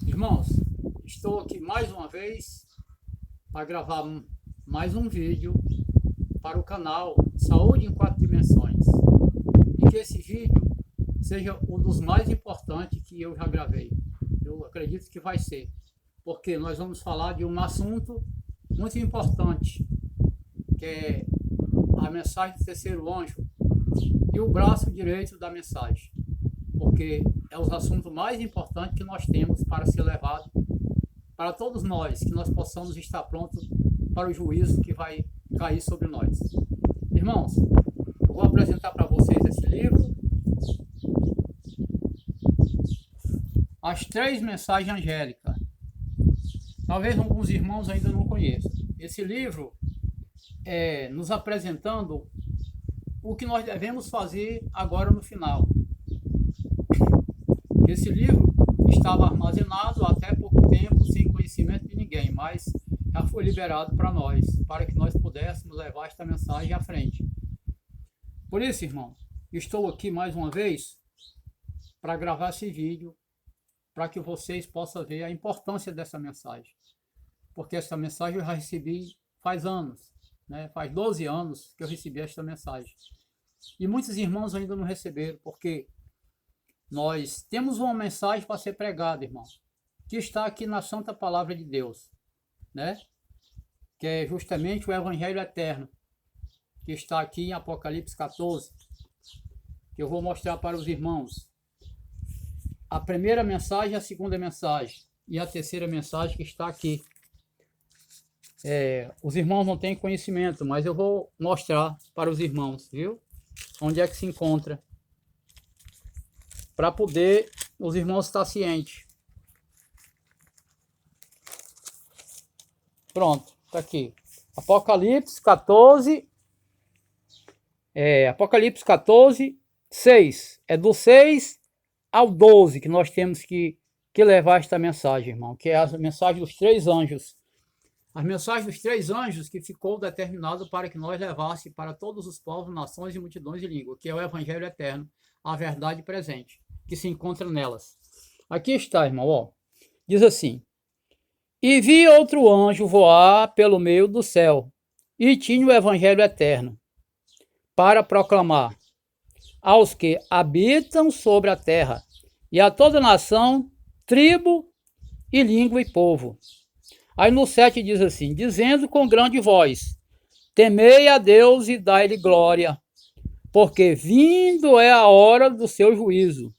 Irmãos, estou aqui mais uma vez para gravar mais um vídeo para o canal Saúde em 4 Dimensões. E que esse vídeo seja um dos mais importantes que eu já gravei. Eu acredito que vai ser, porque nós vamos falar de um assunto muito importante, que é a mensagem do terceiro anjo e o braço direito da mensagem, porque é o assunto mais importante que nós temos para ser levado para todos nós, que nós possamos estar prontos para o juízo que vai cair sobre nós. Irmãos, eu vou apresentar para vocês esse livro, As Três Mensagens Angélicas. Talvez alguns irmãos ainda não conheçam. Esse livro é nos apresentando o que nós devemos fazer agora no final. Esse livro estava armazenado até pouco tempo, sem conhecimento de ninguém, mas já foi liberado para nós, para que nós pudéssemos levar esta mensagem à frente. Por isso, irmão, estou aqui mais uma vez para gravar esse vídeo, para que vocês possam ver a importância dessa mensagem. Porque essa mensagem eu já recebi faz anos, né? Faz 12 anos que eu recebi esta mensagem. E muitos irmãos ainda não receberam, porque nós temos uma mensagem para ser pregada, irmão, que está aqui na Santa Palavra de Deus, né? Que é justamente o Evangelho Eterno, que está aqui em Apocalipse 14, que eu vou mostrar para os irmãos. A primeira mensagem, a segunda mensagem e a terceira mensagem que está aqui. Os irmãos não têm conhecimento, mas eu vou mostrar para os irmãos, viu? Onde é que se encontra, para poder os irmãos estar cientes. Pronto, está aqui. Apocalipse 14, Apocalipse 14, 6. É do 6 ao 12 que nós temos que levar esta mensagem, irmão, que é a mensagem dos três anjos. As mensagens dos três anjos que ficou determinado para que nós levássemos para todos os povos, nações e multidões de língua, que é o Evangelho Eterno, a verdade presente, que se encontra nelas. Aqui está, irmão, ó. Diz assim: e vi outro anjo voar pelo meio do céu, e tinha o Evangelho Eterno, para proclamar aos que habitam sobre a terra, e a toda nação, tribo e língua e povo. Aí no 7 diz assim: dizendo com grande voz, temei a Deus e dai-lhe glória, porque vindo é a hora do seu juízo,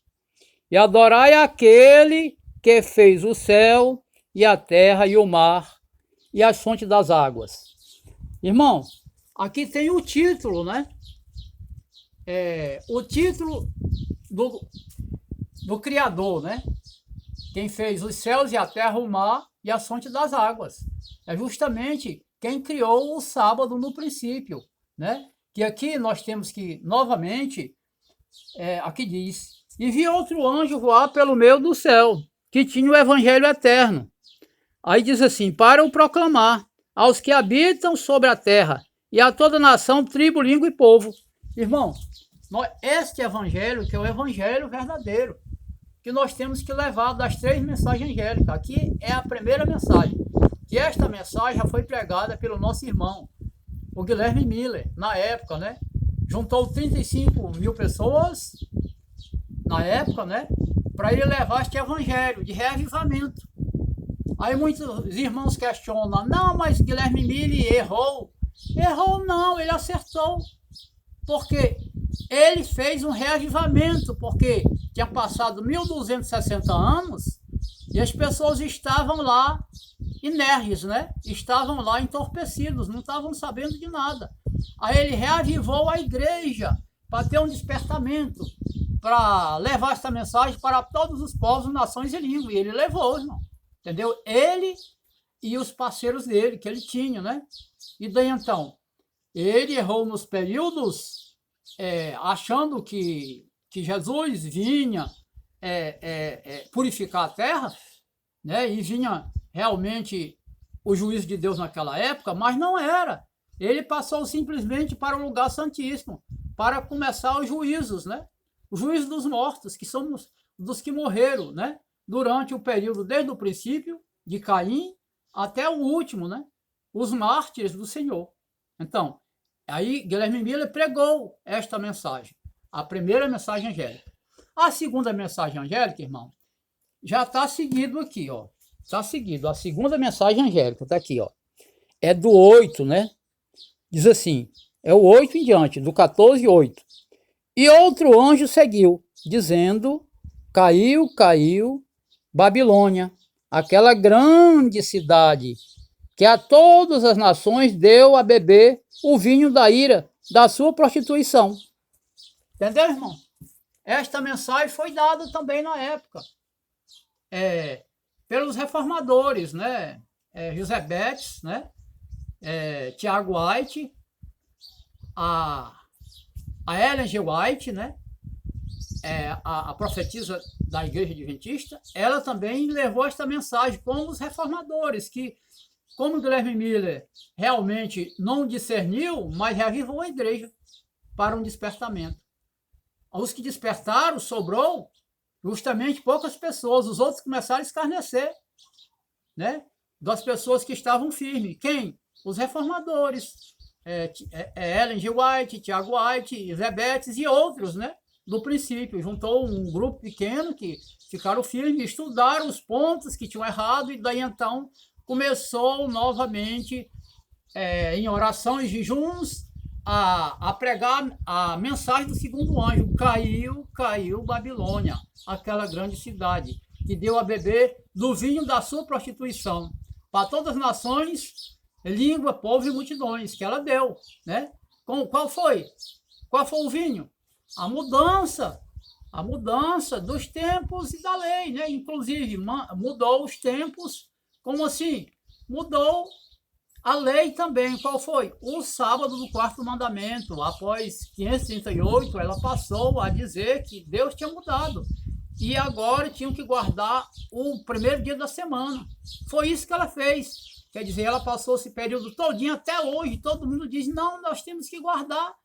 e adorai aquele que fez o céu e a terra e o mar e as fontes das águas. Irmão, aqui tem o título, né? O título do Criador, né? Quem fez os céus e a terra, o mar e as fontes das águas. É justamente quem criou o sábado no princípio, né? Que aqui nós temos que, novamente, aqui diz: e vi outro anjo voar pelo meio do céu, que tinha o Evangelho Eterno. Aí diz assim: para o proclamar aos que habitam sobre a terra, e a toda nação, tribo, língua e povo. Irmão, este evangelho, que é o evangelho verdadeiro, que nós temos que levar das três mensagens angélicas. Aqui é a primeira mensagem, que esta mensagem já foi pregada pelo nosso irmão, o Guilherme Miller, na época, né? Juntou 35 mil pessoas, na época, né? Para ele levar este evangelho de reavivamento. Aí muitos irmãos questionam: não, mas Guilherme Miller errou. Errou não, ele acertou. Porque ele fez um reavivamento, porque tinha passado 1260 anos e as pessoas estavam lá inertes, né? Estavam lá entorpecidos, não estavam sabendo de nada. Aí ele reavivou a igreja para ter um despertamento, para levar essa mensagem para todos os povos, nações e línguas. E ele levou, irmão. Entendeu? Ele e os parceiros dele, que ele tinha, né? E daí então, ele errou nos períodos, achando que Jesus vinha purificar a terra, né? E vinha realmente o juízo de Deus naquela época, mas não era. Ele passou simplesmente para o lugar santíssimo, para começar os juízos, né? O juízo dos mortos, que somos dos que morreram, né? durante o período desde o princípio de Caim até o último, né? Os mártires do Senhor. Então, aí Guilherme Miller pregou esta mensagem, a primeira mensagem angélica. A segunda mensagem angélica, irmão, já está seguido aqui, ó. Está seguido. A segunda mensagem angélica está aqui, ó. É do 8, né? Diz assim, é o 8 em diante, do 14, 8. E outro anjo seguiu, dizendo, caiu, caiu, Babilônia, aquela grande cidade, que a todas as nações deu a beber o vinho da ira da sua prostituição. Entendeu, irmão? Esta mensagem foi dada também na época, pelos reformadores, né? José Betts, né? Tiago White, a Ellen G. White, né? A profetisa da Igreja Adventista, ela também levou esta mensagem, como os reformadores, que, como Guilherme Miller realmente não discerniu, mas reavivou a igreja para um despertamento. Os que despertaram, sobrou justamente poucas pessoas, os outros começaram a escarnecer, né? Das pessoas que estavam firmes. Quem? Os reformadores, Ellen G. White, Tiago White, José Betts e outros, né? Do princípio, juntou um grupo pequeno que ficaram firmes, estudaram os pontos que tinham errado e daí então começou novamente, em oração e jejuns, a pregar a mensagem do segundo anjo. Caiu, caiu Babilônia, aquela grande cidade, que deu a beber do vinho da sua prostituição, para todas as nações, língua, povo e multidões, que ela deu, né? Qual foi? Qual foi o vinho? A mudança dos tempos e da lei, né? Inclusive, mudou os tempos, como assim? Mudou a lei também. Qual foi? O sábado do quarto mandamento. Após 538, ela passou a dizer que Deus tinha mudado. E agora tinham que guardar o primeiro dia da semana. Foi isso que ela fez. Quer dizer, ela passou esse período todinho, até hoje, todo mundo diz, não, nós temos que guardar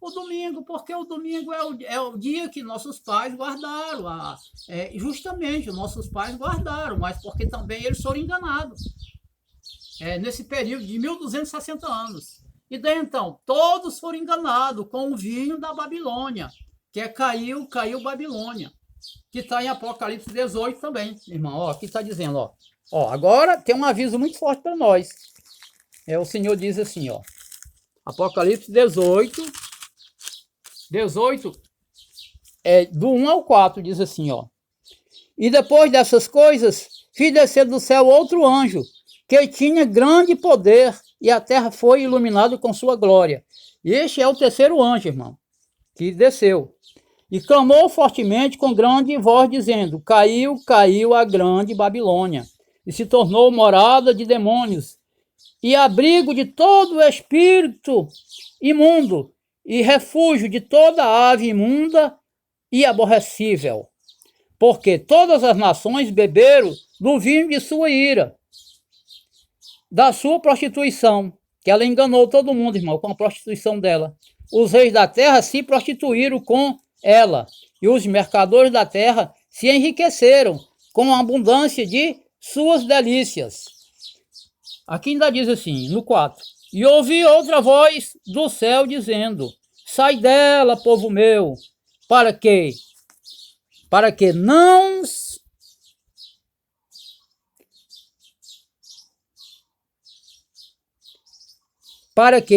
o domingo, porque o domingo é o dia que nossos pais guardaram. Justamente, os nossos pais guardaram, mas porque também eles foram enganados. Nesse período de 1260 anos. E daí então, todos foram enganados com o vinho da Babilônia, que caiu Babilônia, que está em Apocalipse 18 também, irmão. Ó, aqui está dizendo, ó, agora tem um aviso muito forte para nós. O Senhor diz assim, ó, Apocalipse 18, do 1 ao 4, diz assim, ó. E depois dessas coisas, vi descer do céu outro anjo, que tinha grande poder, e a terra foi iluminada com sua glória. E este é o terceiro anjo, irmão, que desceu. E clamou fortemente com grande voz, dizendo, caiu, caiu a grande Babilônia, e se tornou morada de demônios, e abrigo de todo espírito imundo, e refúgio de toda ave imunda e aborrecível. Porque todas as nações beberam do vinho de sua ira, da sua prostituição, que ela enganou todo mundo, irmão, com a prostituição dela. Os reis da terra se prostituíram com ela, e os mercadores da terra se enriqueceram com a abundância de suas delícias. Aqui ainda diz assim, no 4. E ouvi outra voz do céu dizendo, sai dela, povo meu, para que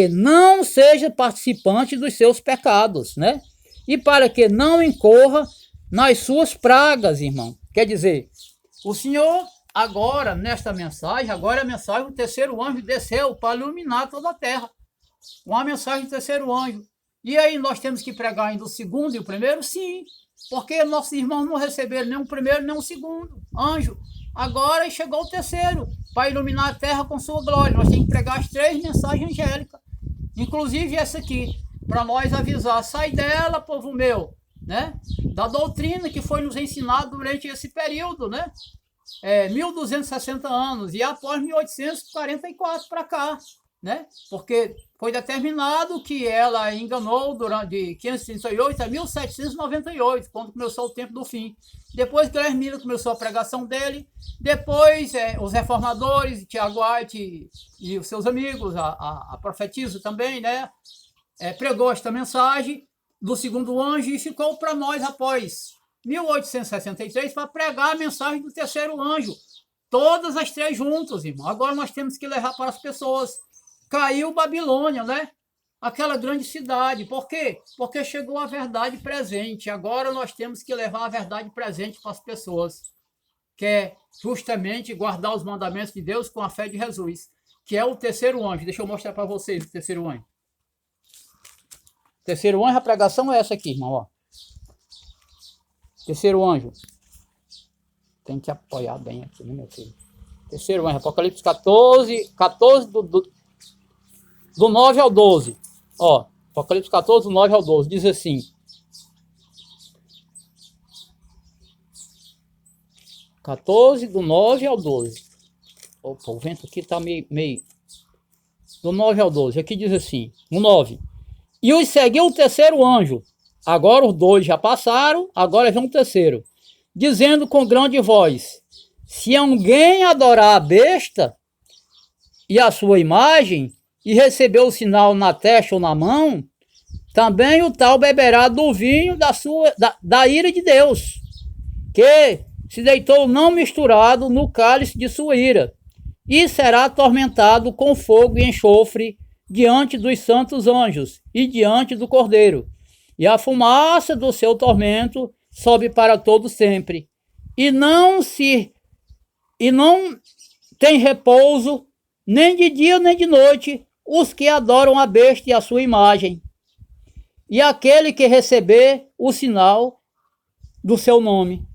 não seja participante dos seus pecados, né? E para que não incorra nas suas pragas, irmão. Quer dizer, o Senhor agora, nesta mensagem, agora é a mensagem do terceiro anjo desceu para iluminar toda a terra. Uma mensagem do terceiro anjo. E aí nós temos que pregar ainda o segundo e o primeiro? Sim, porque nossos irmãos não receberam nem o primeiro nem o segundo anjo. Agora chegou o terceiro, para iluminar a terra com sua glória. Nós temos que pregar as 3 mensagens angélicas. Inclusive essa aqui, para nós avisar, sai dela, povo meu, né? Da doutrina que foi nos ensinada durante esse período, né? 1260 anos, e após 1844 para cá, né? Porque foi determinado que ela enganou de 538 a 1798, quando começou o tempo do fim. Depois Graham Miller começou a pregação dele, depois os reformadores, Tiago White e os seus amigos, a profetisa também, né? Pregou esta mensagem do segundo anjo e ficou para nós após 1863 para pregar a mensagem do terceiro anjo. Todas as três juntas, irmão. Agora nós temos que levar para as pessoas. Caiu Babilônia, né? Aquela grande cidade. Por quê? Porque chegou a verdade presente. Agora nós temos que levar a verdade presente para as pessoas. Que é justamente guardar os mandamentos de Deus com a fé de Jesus. Que é o terceiro anjo. Deixa eu mostrar para vocês o terceiro anjo. Terceiro anjo, a pregação é essa aqui, irmão. Ó. Terceiro anjo. Tem que apoiar bem aqui, né, meu filho? Terceiro anjo, Apocalipse 14 do 9 ao 12. Ó, Apocalipse 14, do 9 ao 12. Diz assim. Do 9 ao 12. Opa, o vento aqui tá meio... Do 9 ao 12. Aqui diz assim, no 9. E os seguiu o terceiro anjo. Agora os dois já passaram, agora vem um terceiro. Dizendo com grande voz: se alguém adorar a besta e a sua imagem, e receber o sinal na testa ou na mão, também o tal beberá do vinho da ira de Deus, que se deitou não misturado no cálice de sua ira, e será atormentado com fogo e enxofre diante dos santos anjos e diante do Cordeiro. E a fumaça do seu tormento sobe para todo sempre. E não tem repouso, nem de dia nem de noite, os que adoram a besta e a sua imagem. E aquele que receber o sinal do seu nome.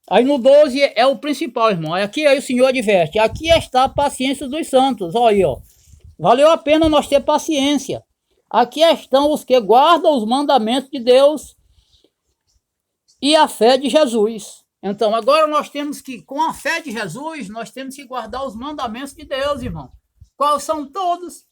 Aí no 12 é o principal, irmão. Aqui aí o Senhor adverte. Aqui está a paciência dos santos. Olha aí, ó. Valeu a pena nós ter paciência. Aqui estão os que guardam os mandamentos de Deus e a fé de Jesus. Então, agora nós temos que, com a fé de Jesus, nós temos que guardar os mandamentos de Deus, irmão. Quais são todos?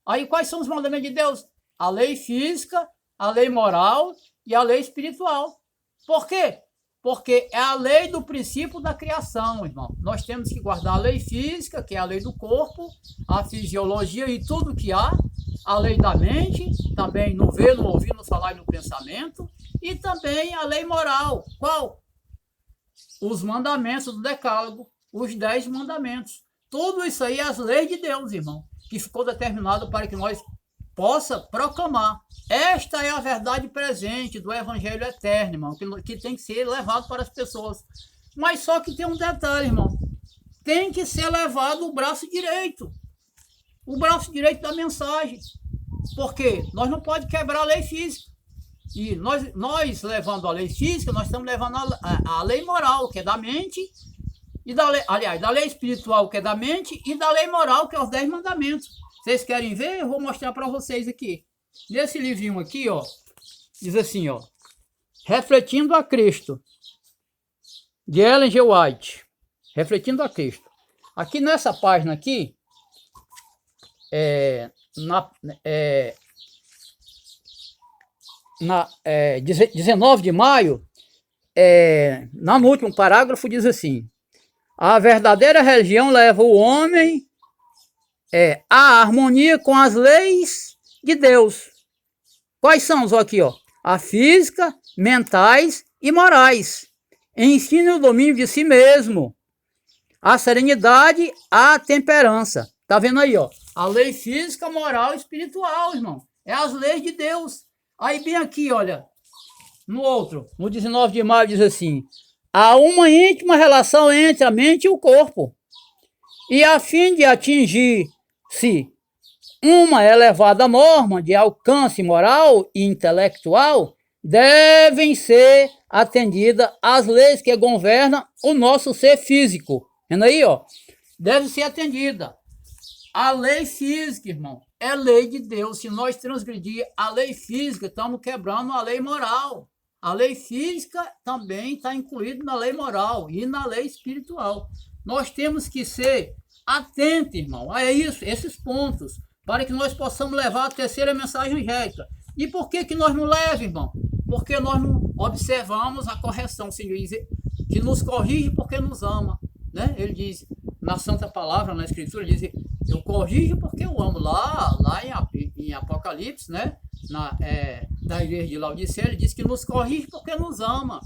Aí, quais são os mandamentos de Deus? A lei física, a lei moral e a lei espiritual. Por quê? Porque é a lei do princípio da criação, irmão. Nós temos que guardar a lei física, que é a lei do corpo, a fisiologia e tudo que há, a lei da mente, também no ver, no ouvir, no falar e no pensamento, e também a lei moral. Qual? Os mandamentos do decálogo, os 10 mandamentos. Tudo isso aí é as leis de Deus, irmão, que ficou determinado para que nós possa proclamar. Esta é a verdade presente do Evangelho eterno, irmão, que tem que ser levado para as pessoas. Mas só que tem um detalhe, irmão. Tem que ser levado o braço direito. O braço direito da mensagem. Porque nós não podemos quebrar a lei física. E nós levando a lei física, nós estamos levando a lei moral, que é da mente, e da lei espiritual, que é da mente, e da lei moral, que é os 10 mandamentos. Vocês querem ver? Eu vou mostrar para vocês aqui. Nesse livrinho aqui, ó, diz assim, ó, Refletindo a Cristo, de Ellen G. White. Refletindo a Cristo. Aqui nessa página aqui, 19 de maio, no último parágrafo diz assim: a verdadeira religião leva o homem à harmonia com as leis de Deus. Quais são, aqui, ó? A física, mentais e morais. Ensina o domínio de si mesmo, a serenidade, a temperança. Tá vendo aí, ó? A lei física, moral e espiritual, irmão. É as leis de Deus. Aí bem aqui, olha, no outro, no 19 de maio diz assim: há uma íntima relação entre a mente e o corpo. E a fim de atingir-se uma elevada norma de alcance moral e intelectual, devem ser atendidas as leis que governam o nosso ser físico. Vendo aí, ó? Deve ser atendida. A lei física, irmão, é lei de Deus. Se nós transgredir a lei física, estamos quebrando a lei moral. A lei física também está incluída na lei moral e na lei espiritual. Nós temos que ser atento, irmão, a isso, esses pontos, para que nós possamos levar a terceira mensagem angélica. E por que nós não levamos, irmão? Porque nós não observamos a correção. O Senhor diz que nos corrige porque nos ama, né? Ele diz, na Santa Palavra, na Escritura, ele diz, eu corrijo porque eu amo. Lá em Apocalipse, né? Da igreja de Laodiceia, ele diz que nos corrige porque nos ama.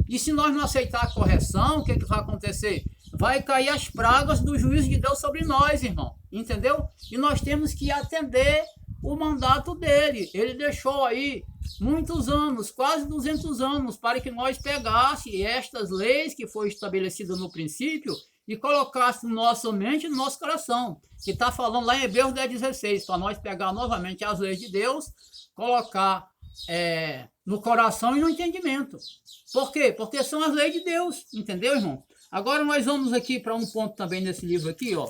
E se nós não aceitar a correção, o que vai acontecer? Vai cair as pragas do juízo de Deus sobre nós, irmão. Entendeu? E nós temos que atender o mandato dele. Ele deixou aí muitos anos, quase 200 anos, para que nós pegássemos estas leis que foram estabelecidas no princípio e colocássemos nossa mente e no nosso coração. Que está falando lá em Hebreus 10:16, para nós pegar novamente as leis de Deus, colocar no coração e no entendimento. Por quê? Porque são as leis de Deus, entendeu, irmão? Agora nós vamos aqui para um ponto também nesse livro aqui, ó,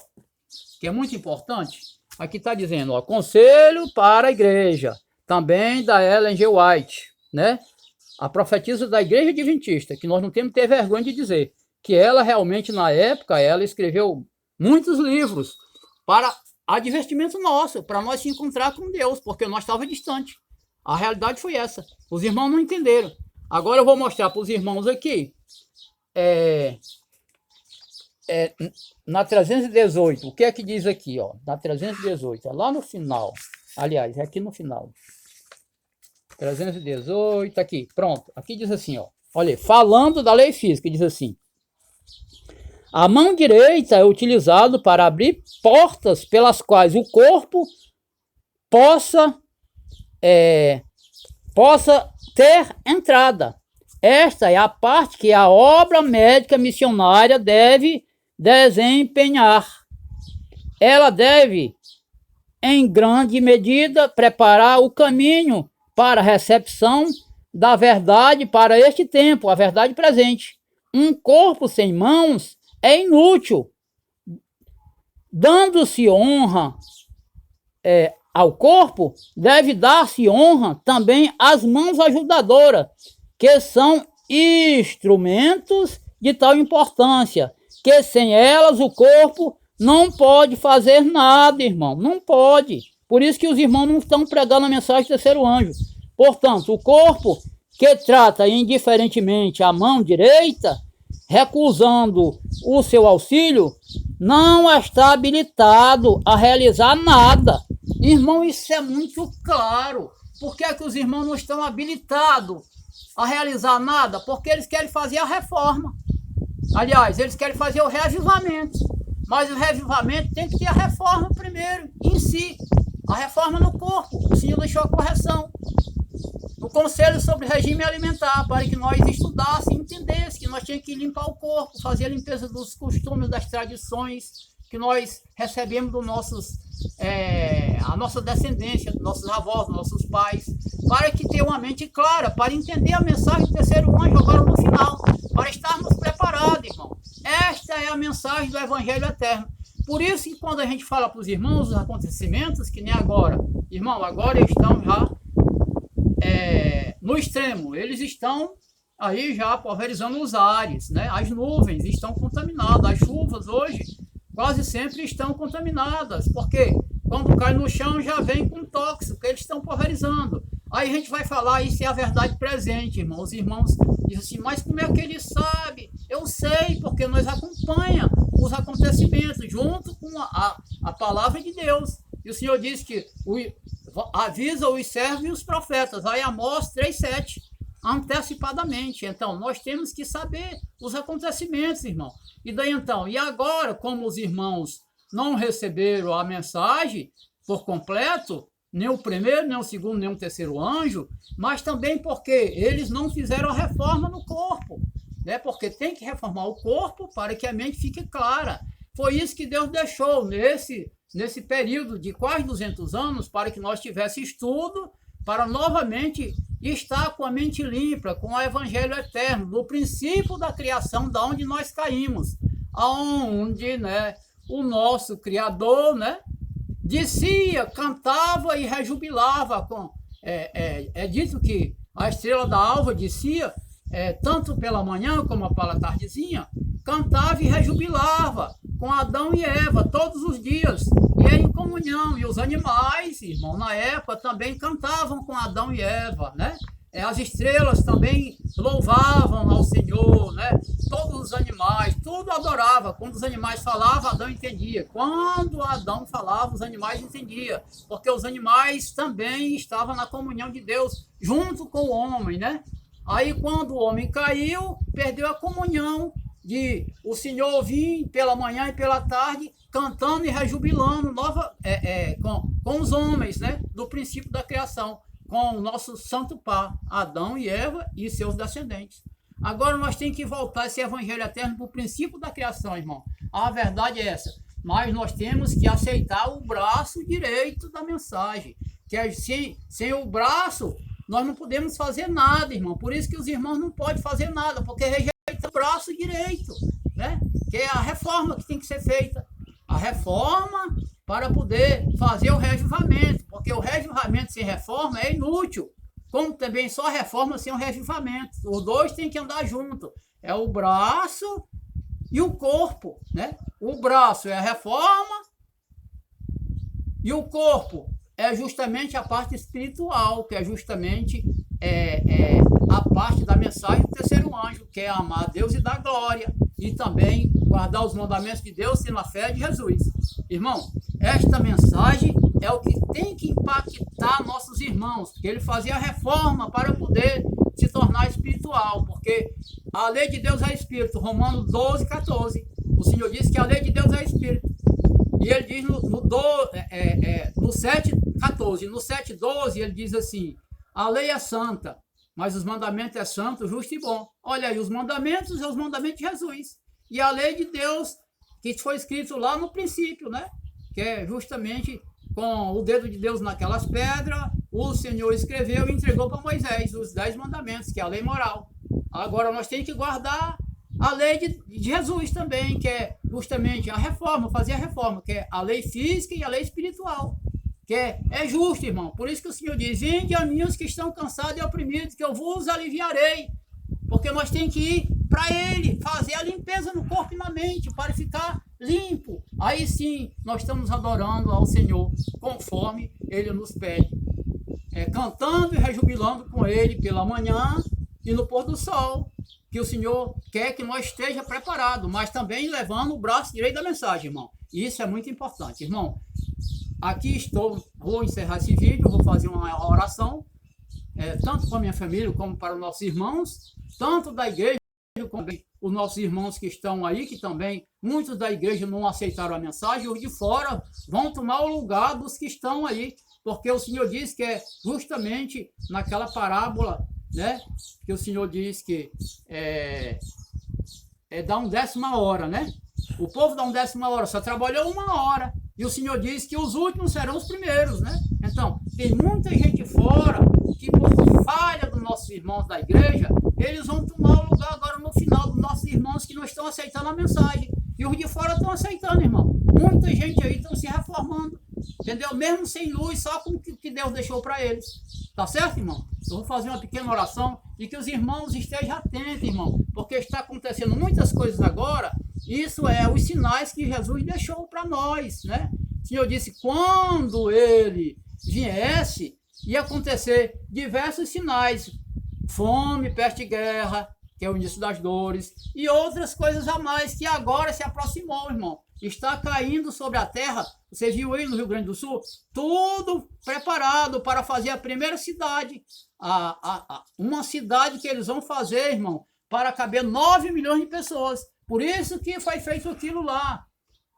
que é muito importante. Aqui está dizendo, ó, conselho para a igreja, também da Ellen G. White, né? A profetisa da igreja adventista, que nós não temos que ter vergonha de dizer, que ela realmente, na época, ela escreveu muitos livros para advertimento nosso, para nós se encontrar com Deus, porque nós estávamos distantes. A realidade foi essa. Os irmãos não entenderam. Agora eu vou mostrar para os irmãos aqui, na 318, o que é que diz aqui, ó? Na 318, é lá no final. Aliás, é aqui no final. 318, aqui, pronto. Aqui diz assim, ó. Olha, falando da lei física, diz assim: a mão direita é utilizada para abrir portas pelas quais o corpo possa ter entrada. Esta é a parte que a obra médica missionária deve desempenhar. Ela deve, em grande medida, preparar o caminho para a recepção da verdade para este tempo, a verdade presente. Um corpo sem mãos é inútil. Dando-se honra ao corpo, deve dar-se honra também às mãos ajudadoras, que são instrumentos de tal importância, que sem elas o corpo não pode fazer nada, irmão, não pode. Por isso que os irmãos não estão pregando a mensagem do terceiro anjo. Portanto, o corpo que trata indiferentemente a mão direita, recusando o seu auxílio, não está habilitado a realizar nada. Irmão, isso é muito claro. Por que é que os irmãos não estão habilitados a realizar nada? Porque eles querem fazer a reforma. Aliás, eles querem fazer o reavivamento. Mas o reavivamento tem que ter a reforma primeiro, em si. A reforma no corpo. O Senhor deixou a correção. O conselho sobre regime alimentar, para que nós estudássemos e entendêssemos que nós tínhamos que limpar o corpo, fazer a limpeza dos costumes, das tradições que nós recebemos dos a nossa descendência, dos nossos avós, dos nossos pais, para que tenha uma mente clara, para entender a mensagem do terceiro anjo agora no final, para estarmos preparados, irmão. Esta é a mensagem do Evangelho Eterno. Por isso que quando a gente fala para os irmãos os acontecimentos, que nem agora, irmão, agora eles estão já no extremo, eles estão aí já pulverizando os ares, né? As nuvens estão contaminadas, as chuvas hoje quase sempre estão contaminadas, porque quando cai no chão já vem com tóxico, que eles estão pulverizando. Aí a gente vai falar, isso é a verdade presente, irmão. Os irmãos dizem assim, mas como é que ele sabe? Eu sei, porque nós acompanhamos os acontecimentos junto com a palavra de Deus. E o Senhor diz que avisa os servos e os profetas, aí Amós 3:7, antecipadamente. Então, nós temos que saber os acontecimentos, irmão. E daí então, e agora, como os irmãos não receberam a mensagem por completo, nem o primeiro, nem o segundo, nem o terceiro anjo, mas também porque eles não fizeram a reforma no corpo, né? Porque tem que reformar o corpo para que a mente fique clara. Foi isso que Deus deixou nesse período de quase 200 anos, para que nós tivéssemos estudo, para novamente estar com a mente limpa, com o Evangelho Eterno, no princípio da criação, da onde nós caímos, aonde, né, o nosso Criador, né, descia, cantava e rejubilava. É dito que a estrela da alva descia, tanto pela manhã como pela tardezinha, cantava e rejubilava, com Adão e Eva todos os dias, e era em comunhão, e os animais, irmão, na época também cantavam com Adão e Eva, né? As estrelas também louvavam ao Senhor, né? Todos os animais, tudo adorava. Quando os animais falavam, Adão entendia. Quando Adão falava, os animais entendiam, porque os animais também estavam na comunhão de Deus, junto com o homem, né? Aí, quando o homem caiu, perdeu a comunhão de o Senhor vir pela manhã e pela tarde, cantando e rejubilando com os homens, né? Do princípio da criação, com o nosso santo pai, Adão e Eva e seus descendentes. Agora nós temos que voltar esse evangelho eterno para o princípio da criação, irmão. A verdade é essa. Mas nós temos que aceitar o braço direito da mensagem. Que sem o braço, nós não podemos fazer nada, irmão. Por isso que os irmãos não podem fazer nada, porque rejeitam o braço direito, né? Que é a reforma que tem que ser feita. A reforma para poder fazer o revivamento, porque o revivamento sem reforma é inútil, como também só a reforma sem o revivamento. Os dois têm que andar junto. É o braço e o corpo, né? O braço é a reforma e o corpo é justamente a parte espiritual, que é justamente a parte da mensagem do terceiro anjo, que é amar a Deus e dar glória, e também guardar os mandamentos de Deus e na fé de Jesus. Irmão, esta mensagem é o que tem que impactar nossos irmãos, porque ele fazia a reforma para poder se tornar espiritual, porque a lei de Deus é espírito, Romanos 12, 14. O Senhor diz que a lei de Deus é espírito. E ele diz no 7, 14, no 7, 12, ele diz assim: a lei é santa, mas os mandamentos é santo, justo e bom. Olha aí, os mandamentos são os mandamentos de Jesus. E a lei de Deus, que foi escrito lá no princípio, né? Que é justamente com o dedo de Deus naquelas pedras, o Senhor escreveu e entregou para Moisés os 10 mandamentos, que é a lei moral. Agora nós temos que guardar a lei de Jesus também, que é justamente a reforma, fazer a reforma, que é a lei física e a lei espiritual, que é justo, irmão. Por isso que o Senhor diz: vinde a mim os que estão cansados e oprimidos, que eu vos aliviarei. Porque nós temos que ir para Ele, fazer a limpeza no corpo e na mente, para ficar limpo. Aí sim, nós estamos adorando ao Senhor, conforme Ele nos pede. Cantando e rejubilando com Ele pela manhã e no pôr do sol, que o Senhor quer que nós esteja preparado, mas também levando o braço direito da mensagem, irmão. Isso é muito importante, irmão. Aqui estou, vou encerrar esse vídeo, vou fazer uma oração, tanto para a minha família como para os nossos irmãos, tanto da igreja como os nossos irmãos que estão aí, que também muitos da igreja não aceitaram a mensagem, os de fora vão tomar o lugar dos que estão aí, porque o Senhor diz que é justamente naquela parábola, né, que o Senhor diz que dá um 10ª hora, né? O povo dá um 10ª hora, só trabalhou 1 hora. E o Senhor diz que os últimos serão os primeiros, né? Então, tem muita gente fora que, por falha dos nossos irmãos da igreja, eles vão tomar o lugar agora no final dos nossos irmãos que não estão aceitando a mensagem. E os de fora estão aceitando, irmão. Muita gente aí estão se reformando, entendeu? Mesmo sem luz, só com o que Deus deixou para eles. Tá certo, irmão? Eu vou fazer uma pequena oração e que os irmãos estejam atentos, irmão, porque está acontecendo muitas coisas agora. Isso é os sinais que Jesus deixou para nós, né? O Senhor disse: quando Ele viesse, ia acontecer diversos sinais: fome, peste e guerra, que é o início das dores, e outras coisas a mais que agora se aproximou, irmão. Está caindo sobre a terra. Você viu aí no Rio Grande do Sul? Tudo preparado para fazer a primeira cidade. Uma cidade que eles vão fazer, irmão, para caber 9 milhões de pessoas. Por isso que foi feito aquilo lá.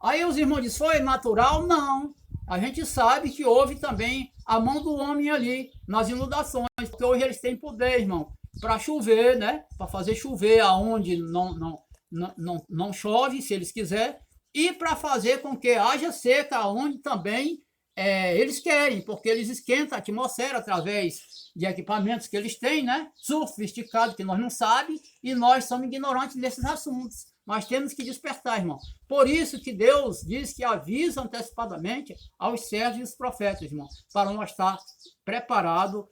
Aí os irmãos dizem: foi natural? Não. A gente sabe que houve também a mão do homem ali, nas inundações, porque hoje eles têm poder, irmão, para chover, né? Para fazer chover aonde não chove, se eles quiserem, e para fazer com que haja seca onde também eles querem, porque eles esquentam a atmosfera através de equipamentos que eles têm, né? Sofisticado, que nós não sabemos, e nós somos ignorantes desses assuntos. Nós temos que despertar, irmão. Por isso que Deus diz que avisa antecipadamente aos servos e os profetas, irmão, para nós estar preparados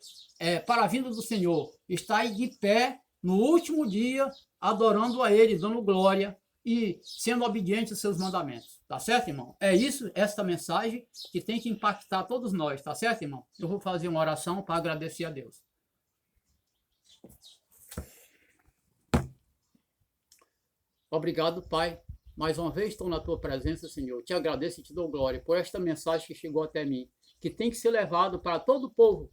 para a vinda do Senhor. Estar aí de pé no último dia, adorando a Ele, dando glória e sendo obediente aos seus mandamentos. Tá certo, irmão? É isso, esta mensagem que tem que impactar todos nós. Tá certo, irmão? Eu vou fazer uma oração para agradecer a Deus. Obrigado, Pai. Mais uma vez estou na tua presença, Senhor. Te agradeço e te dou glória por esta mensagem que chegou até mim, que tem que ser levado para todo o povo,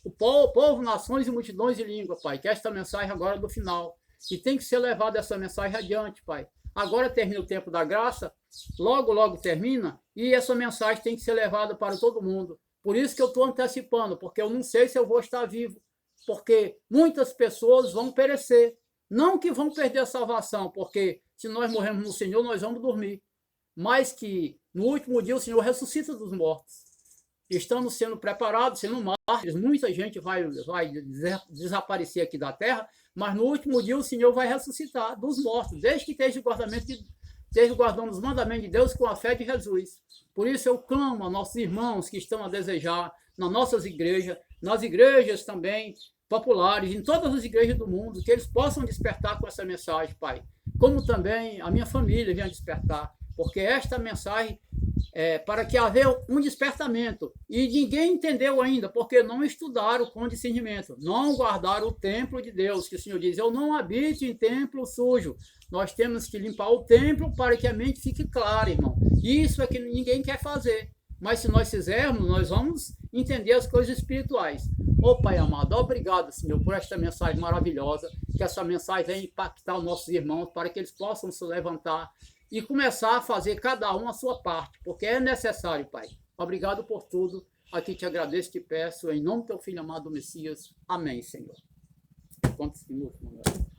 o povo, nações e multidões de língua, Pai. Que esta mensagem agora é do final. E tem que ser levada essa mensagem adiante, Pai. Agora termina o tempo da graça, logo, logo termina, e essa mensagem tem que ser levada para todo mundo. Por isso que eu estou antecipando, porque eu não sei se eu vou estar vivo, porque muitas pessoas vão perecer. Não que vão perder a salvação, porque se nós morremos no Senhor, nós vamos dormir. Mas que no último dia o Senhor ressuscita dos mortos. Estamos sendo preparados, sendo mártires. Muita gente vai desaparecer aqui da terra, mas no último dia o Senhor vai ressuscitar dos mortos, desde que esteja guardando os mandamentos de Deus com a fé de Jesus. Por isso eu clamo a nossos irmãos que estão a desejar nas nossas igrejas, nas igrejas também populares, em todas as igrejas do mundo, que eles possam despertar com essa mensagem, Pai. Como também a minha família venha despertar, porque esta mensagem é para que haja um despertamento. E ninguém entendeu ainda, porque não estudaram com discernimento, não guardaram o templo de Deus, que o Senhor diz, eu não habito em templo sujo. Nós temos que limpar o templo para que a mente fique clara, irmão. Isso é que ninguém quer fazer. Mas se nós fizermos, nós vamos entender as coisas espirituais. Ô Pai amado, obrigado, Senhor, por esta mensagem maravilhosa, que essa mensagem venha impactar os nossos irmãos, para que eles possam se levantar e começar a fazer cada um a sua parte, porque é necessário, Pai. Obrigado por tudo. Aqui te agradeço e te peço, em nome do teu Filho amado Messias. Amém, Senhor. Quantos minutos, Manuel?